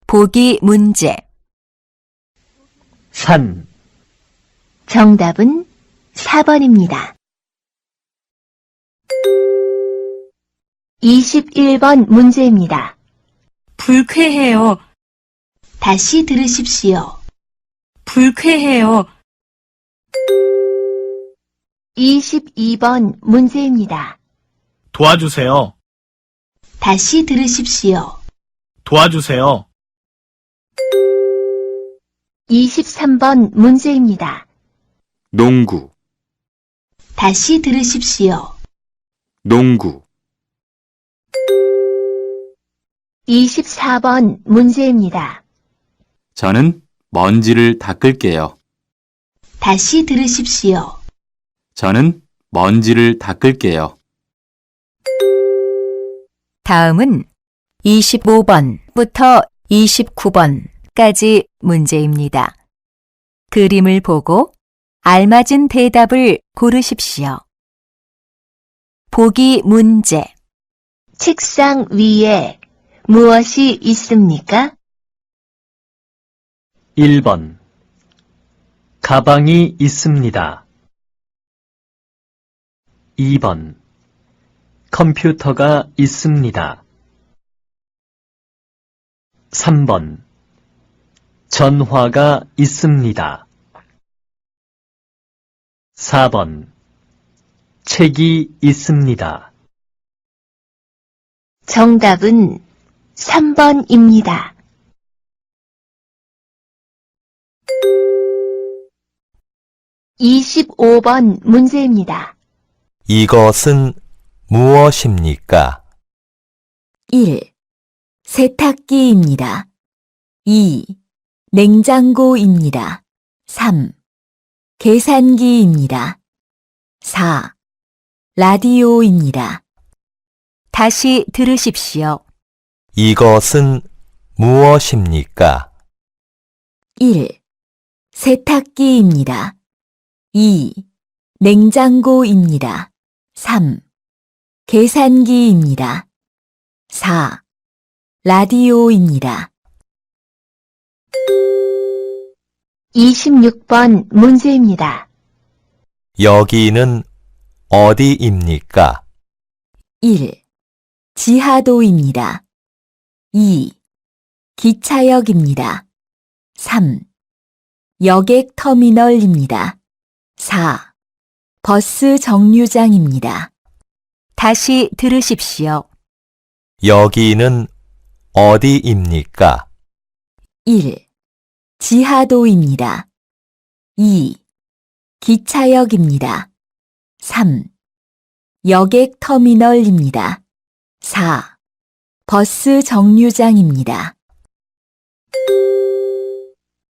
보기 문제. 산, 정답은 4번입니다. 21번 문제입니다. 불쾌해요. 다시 들으십시오. 불쾌해요. 22번 문제입니다. 도와주세요. 다시 들으십시오. 도와주세요. 23번 문제입니다. 농구, 다시 들으십시오. 농구, 24번 문제입니다. 저는 먼지를 닦을게요. 다시 들으십시오. 저는 먼지를 닦을게요. 다음은 25번부터 29번까지 문제입니다. 그림을 보고 알맞은 대답을 고르십시오. 보기 문제. 책상 위에 무엇이 있습니까? 1번. 가방이 있습니다. 2번. 컴퓨터가 있습니다. 3번. 전화가 있습니다. 4번. 책이 있습니다. 정답은 3번입니다. 25번 문제입니다. 이것은 무엇입니까? 1. 세탁기입니다. 2. 냉장고입니다. 3. 계산기입니다. 4. 라디오입니다. 다시 들으십시오. 이것은 무엇입니까? 1. 세탁기입니다. 2. 냉장고입니다. 3. 계산기입니다. 4. 라디오입니다. 26번 문제입니다. 여기는 어디입니까? 1. 지하도입니다. 2. 기차역입니다. 3. 여객터미널입니다. 4. 버스 정류장입니다. 다시 들으십시오. 여기는 어디입니까? 1. 지하도입니다. 2. 기차역입니다. 3. 여객터미널입니다. 4. 버스 정류장입니다.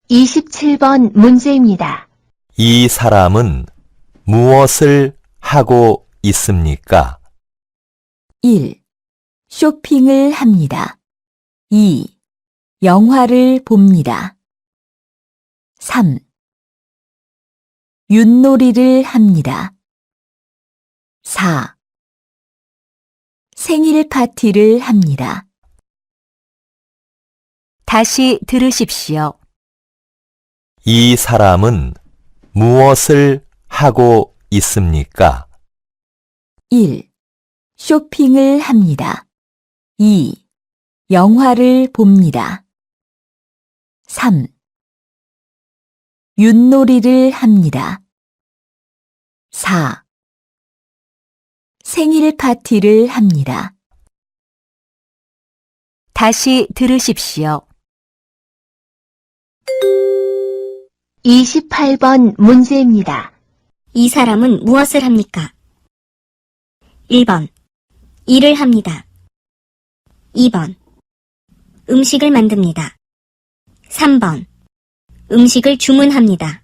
27번 문제입니다. 이 사람은 무엇을 하고 있습니까? 1. 쇼핑을 합니다. 2. 영화를 봅니다. 3. 윷놀이를 합니다. 4. 생일 파티를 합니다. 다시 들으십시오. 이 사람은 무엇을 하고 있습니까? 1. 쇼핑을 합니다. 2. 영화를 봅니다. 3. 윷놀이를 합니다. 4. 생일 파티를 합니다. 다시 들으십시오. 28번 문제입니다. 이 사람은 무엇을 합니까? 1번. 일을 합니다. 2번. 음식을 만듭니다. 3번. 음식을 주문합니다.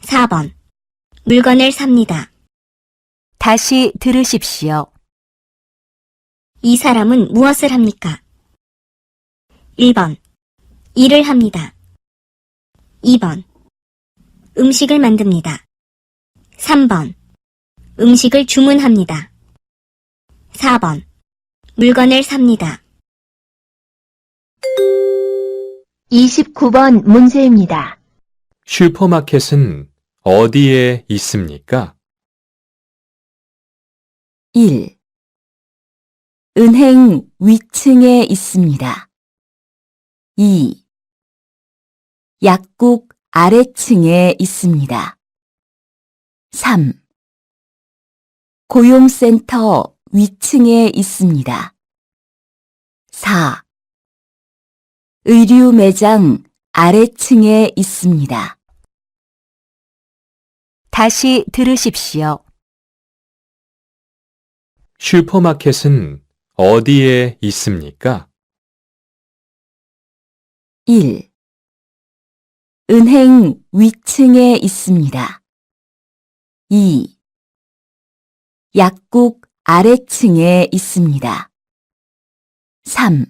4번. 물건을 삽니다. 다시 들으십시오. 이 사람은 무엇을 합니까? 1번. 일을 합니다. 2번. 음식을 만듭니다. 3번. 음식을 주문합니다. 4번. 물건을 삽니다. 29번 문제입니다. 슈퍼마켓은 어디에 있습니까? 1. 은행 위층에 있습니다. 2. 약국 아래층에 있습니다. 3. 고용센터 위층에 있습니다. 4. 의류 매장 아래층에 있습니다. 다시 들으십시오. 슈퍼마켓은 어디에 있습니까? 1. 은행 위층에 있습니다. 2. 약국 아래층에 있습니다. 3.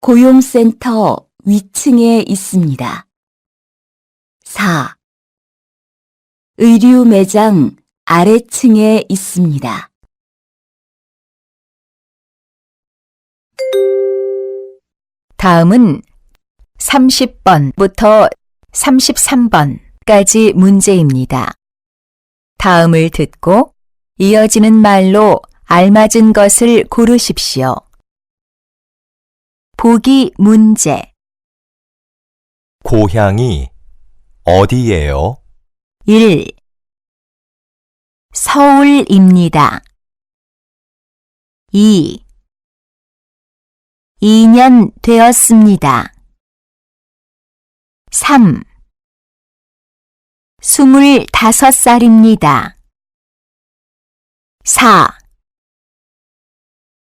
고용센터 위층에 있습니다. 4. 의류 매장 아래층에 있습니다. 다음은 30번부터 33번까지 문제입니다. 다음을 듣고 이어지는 말로 알맞은 것을 고르십시오. 보기 문제. 고향이 어디예요? 1. 서울입니다. 2. 2년 되었습니다. 3. 25살입니다. 4.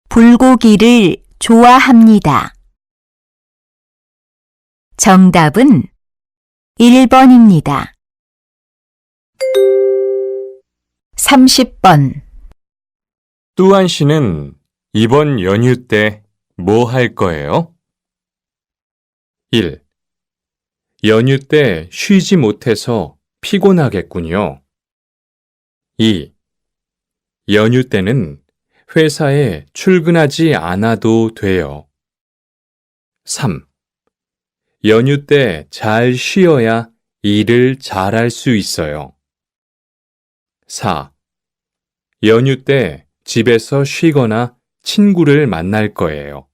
불고기를 좋아합니다. 정답은 1번입니다. 30번. 뚜안 씨는 이번 연휴 때 뭐 할 거예요? 1. 연휴 때 쉬지 못해서 피곤하겠군요. 2. 연휴 때는 회사에 출근하지 않아도 돼요. 3. 연휴 때 잘 쉬어야 일을 잘할 수 있어요. 4. 연휴 때 집에서 쉬거나 친구를 만날 거예요.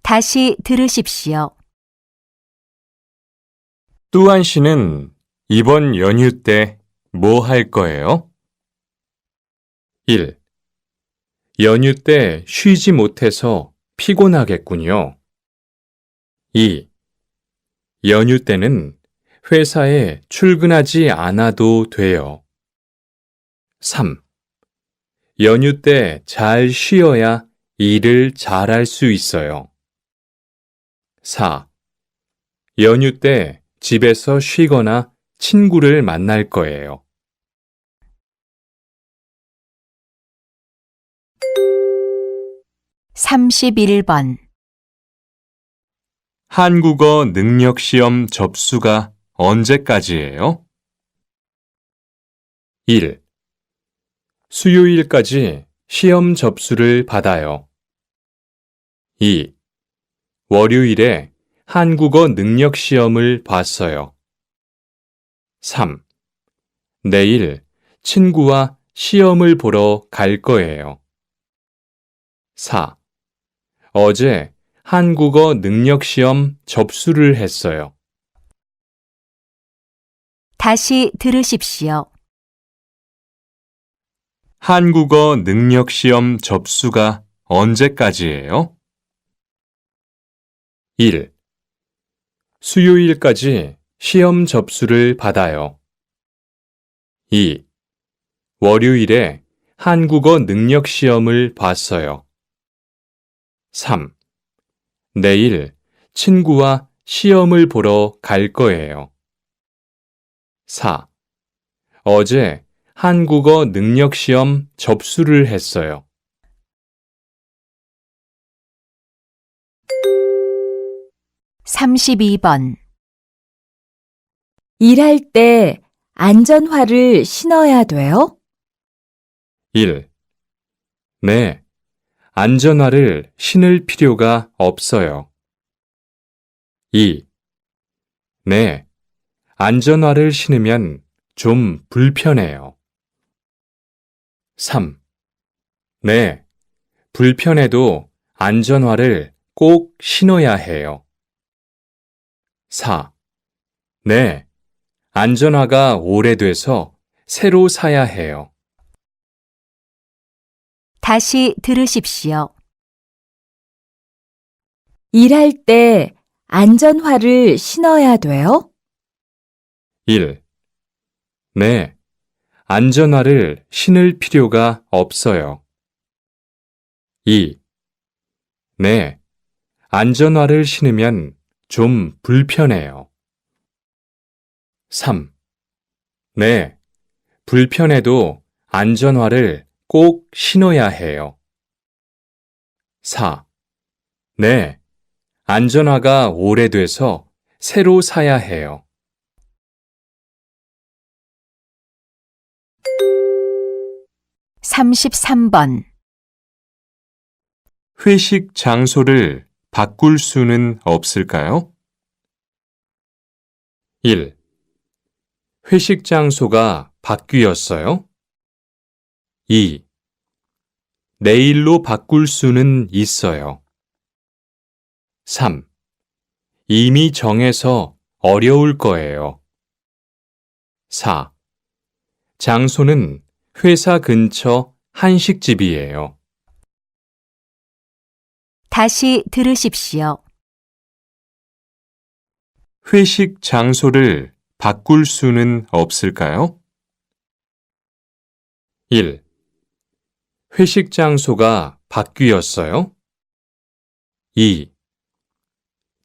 다시 들으십시오. 뚜안 씨는 이번 연휴 때 뭐 할 거예요? 1. 연휴 때 쉬지 못해서 피곤하겠군요. 2. 연휴 때는 회사에 출근하지 않아도 돼요. 3. 연휴 때 잘 쉬어야 일을 잘할 수 있어요. 4. 연휴 때 집에서 쉬거나 친구를 만날 거예요. (31번) 한국어 능력 시험 접수가 언제까지예요? 1. 수요일까지 시험 접수를 받아요. 2. 월요일에 한국어 능력 시험을 봤어요. 3. 내일 친구와 시험을 보러 갈 거예요. 4. 어제 한국어 능력 시험 접수를 했어요. 다시 들으십시오. 한국어 능력 시험 접수가 언제까지예요? 1. 수요일까지 시험 접수를 받아요. 2. 월요일에 한국어 능력 시험을 봤어요. 3. 내일 친구와 시험을 보러 갈 거예요. 4. 어제 한국어 능력 시험 접수를 했어요. (32번) 일할 때 안전화를 신어야 돼요? 1. 네, 안전화를 신을 필요가 없어요. 2. 네, 안전화를 신으면 좀 불편해요. 3. 네, 불편해도 안전화를 꼭 신어야 해요. 4. 네, 안전화가 오래돼서 새로 사야 해요. 다시 들으십시오. 일할 때 안전화를 신어야 돼요? 1. 네, 안전화를 신을 필요가 없어요. 2. 네, 안전화를 신으면 좀 불편해요. 3. 네, 불편해도 안전화를 꼭 신어야 해요. 4. 네, 안전화가 오래돼서 새로 사야 해요. (33번) 회식 장소를 바꿀 수는 없을까요? 1. 회식 장소가 바뀌었어요? 2. 내일로 바꿀 수는 있어요. 3. 이미 정해서 어려울 거예요. 4. 장소는 회사 근처 한식집이에요. 다시 들으십시오. 회식 장소를 바꿀 수는 없을까요? 1. 회식 장소가 바뀌었어요? 2.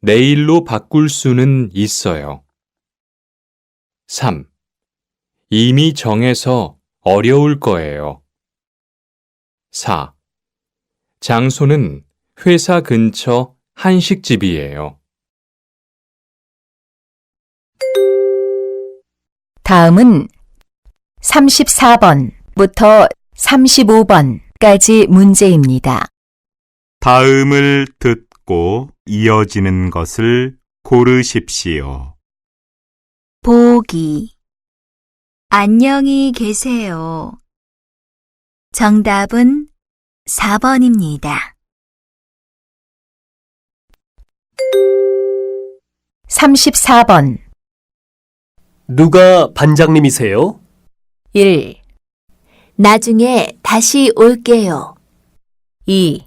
내일로 바꿀 수는 있어요. 3. 이미 정해서 어려울 거예요. 4. 장소는 회사 근처 한식집이에요. 다음은 34번부터 35번까지 문제입니다. 다음을 듣고 이어지는 것을 고르십시오. 보기. 안녕히 계세요. 정답은 4번입니다. 34번 누가 반장님이세요? 1, 나중에 다시 올게요. 2,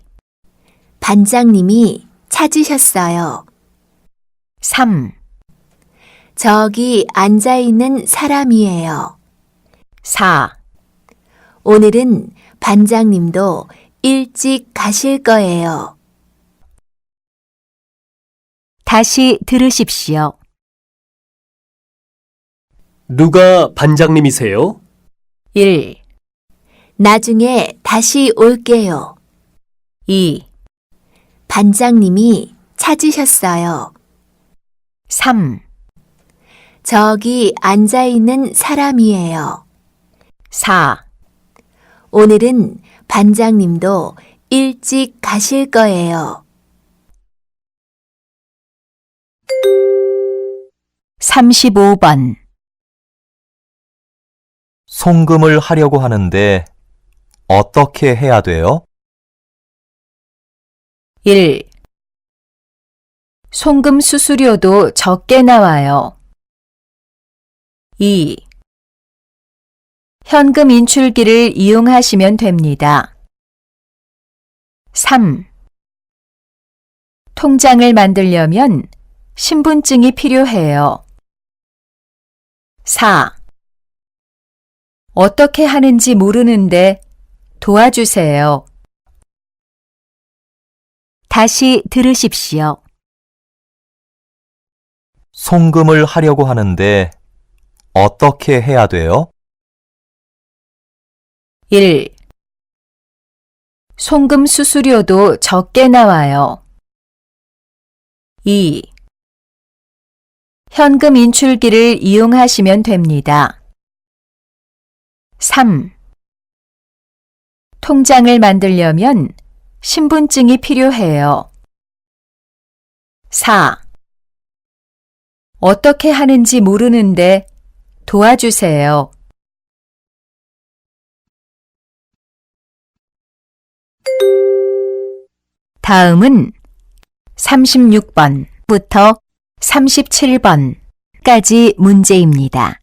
반장님이 찾으셨어요. 3, 저기 앉아 있는 사람이에요. 4, 오늘은 반장님도 일찍 가실 거예요. 다시 들으십시오. 누가 반장님이세요? 1, 나중에 다시 올게요. 2, 반장님이 찾으셨어요. 3, 저기 앉아 있는 사람이에요. 4, 오늘은 반장님도 일찍 가실 거예요. 35번 송금을 하려고 하는데 어떻게 해야 돼요? 1. 송금 수수료도 적게 나와요. 2. 현금 인출기를 이용하시면 됩니다. 3. 통장을 만들려면 신분증이 필요해요. 4. 어떻게 하는지 모르는데 도와주세요. 다시 들으십시오. 송금을 하려고 하는데 어떻게 해야 돼요? 1. 송금 수수료도 적게 나와요. 2. 현금 인출기를 이용하시면 됩니다. 3. 통장을 만들려면 신분증이 필요해요. 4. 어떻게 하는지 모르는데 도와주세요. 다음은 36번부터 37번까지 문제입니다.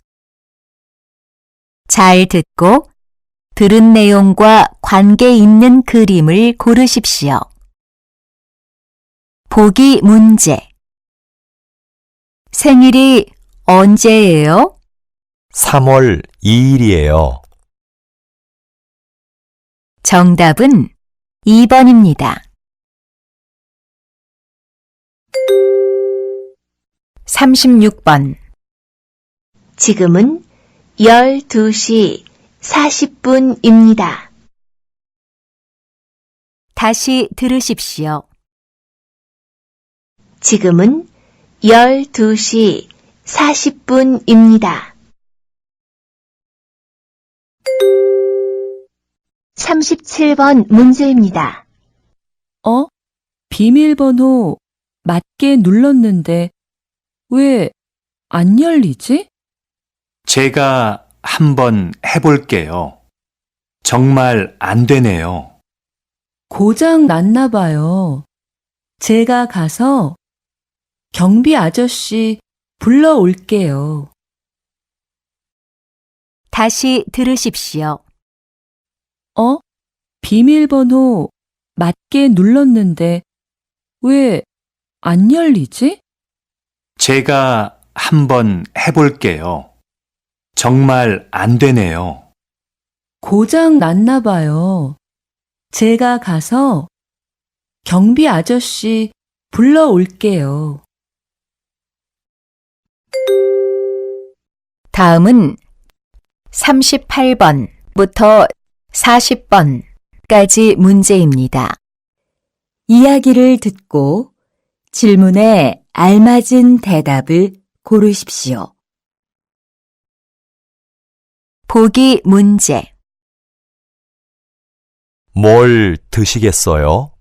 잘 듣고 들은 내용과 관계 있는 그림을 고르십시오. 보기 문제. 생일이 언제예요? 3월 2일이에요. 정답은 2번입니다. 36번. 지금은 12시 40분입니다. 다시 들으십시오. 지금은 12시 40분입니다. 37번 문제입니다. 비밀번호 맞게 눌렀는데 왜 안 열리지? 제가 한번 해볼게요. 정말 안 되네요. 고장 났나 봐요. 제가 가서 경비 아저씨 불러올게요. 다시 들으십시오. 비밀번호 맞게 눌렀는데 왜 안 열리지? 제가 한번 해볼게요. 정말 안 되네요. 고장 났나 봐요. 제가 가서 경비 아저씨 불러올게요. 다음은 38번부터 40번까지 문제입니다. 이야기를 듣고 질문에 알맞은 대답을 고르십시오. 보기 문제. 뭘 드시겠어요?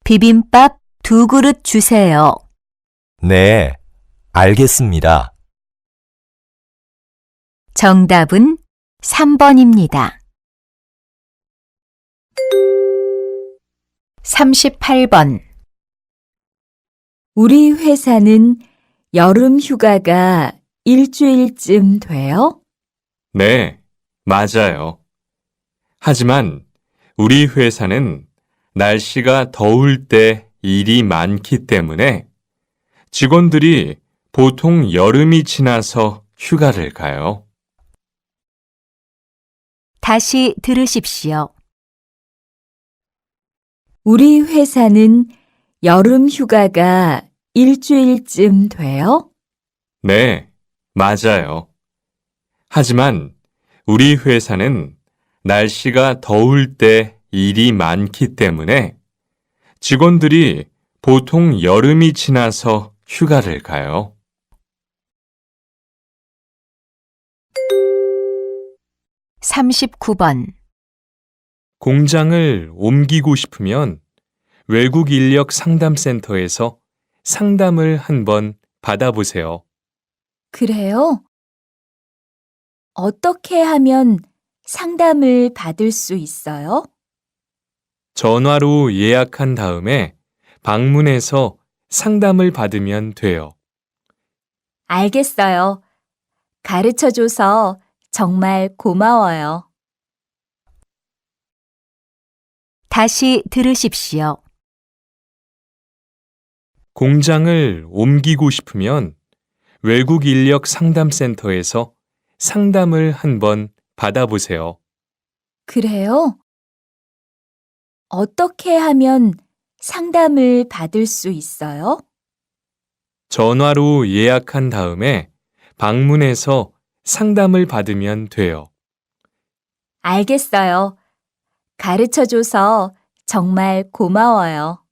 비빔밥 2그릇 주세요. 네, 알겠습니다. 정답은 3번입니다. 38번. 우리 회사는 여름 휴가가 일주일쯤 돼요? 네, 맞아요. 하지만 우리 회사는 날씨가 더울 때 일이 많기 때문에 직원들이 보통 여름이 지나서 휴가를 가요. 다시 들으십시오. 우리 회사는 여름 휴가가 일주일쯤 돼요? 네, 맞아요. 하지만 우리 회사는 날씨가 더울 때 일이 많기 때문에 직원들이 보통 여름이 지나서 휴가를 가요. 39번. 공장을 옮기고 싶으면 외국 인력 상담센터에서 상담을 한번 받아보세요. 그래요? 어떻게 하면 상담을 받을 수 있어요? 전화로 예약한 다음에 방문해서 상담을 받으면 돼요. 알겠어요. 가르쳐줘서 정말 고마워요. 다시 들으십시오. 공장을 옮기고 싶으면 외국 인력 상담센터에서 상담을 한번 받아보세요. 그래요? 어떻게 하면 상담을 받을 수 있어요? 전화로 예약한 다음에 방문해서 상담을 받으면 돼요. 알겠어요. 가르쳐줘서 정말 고마워요.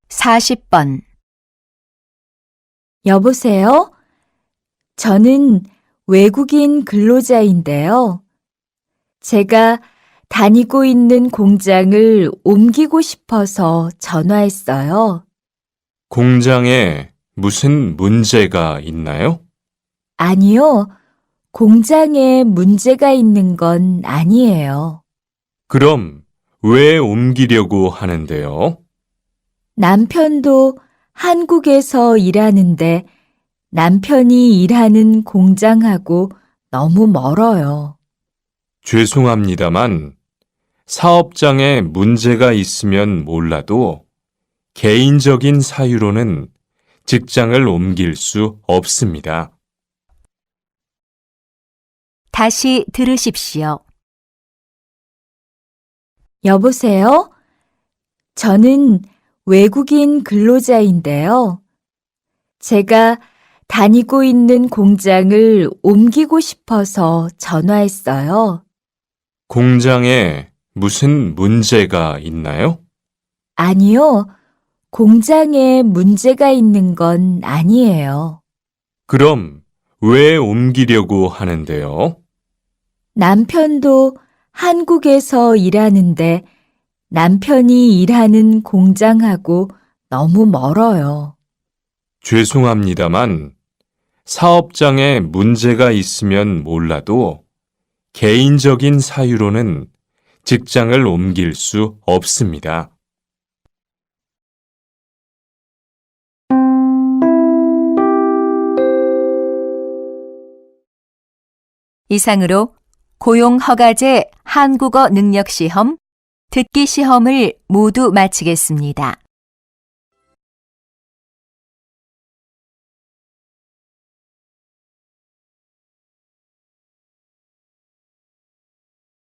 40번. 여보세요? 저는 외국인 근로자인데요. 제가 다니고 있는 공장을 옮기고 싶어서 전화했어요. 공장에 무슨 문제가 있나요? 아니요, 공장에 문제가 있는 건 아니에요. 그럼 왜 옮기려고 하는데요? 남편도 한국에서 일하는데 남편이 일하는 공장하고 너무 멀어요. 죄송합니다만 사업장에 문제가 있으면 몰라도 개인적인 사유로는 직장을 옮길 수 없습니다. 다시 들으십시오. 여보세요? 저는 외국인 근로자인데요. 제가 다니고 있는 공장을 옮기고 싶어서 전화했어요. 공장에 무슨 문제가 있나요? 아니요, 공장에 문제가 있는 건 아니에요. 그럼 왜 옮기려고 하는데요? 남편도 한국에서 일하는데 남편이 일하는 공장하고 너무 멀어요. 죄송합니다만 사업장에 문제가 있으면 몰라도 개인적인 사유로는 직장을 옮길 수 없습니다. 이상으로 고용허가제 한국어 능력시험, 듣기 시험을 모두 마치겠습니다.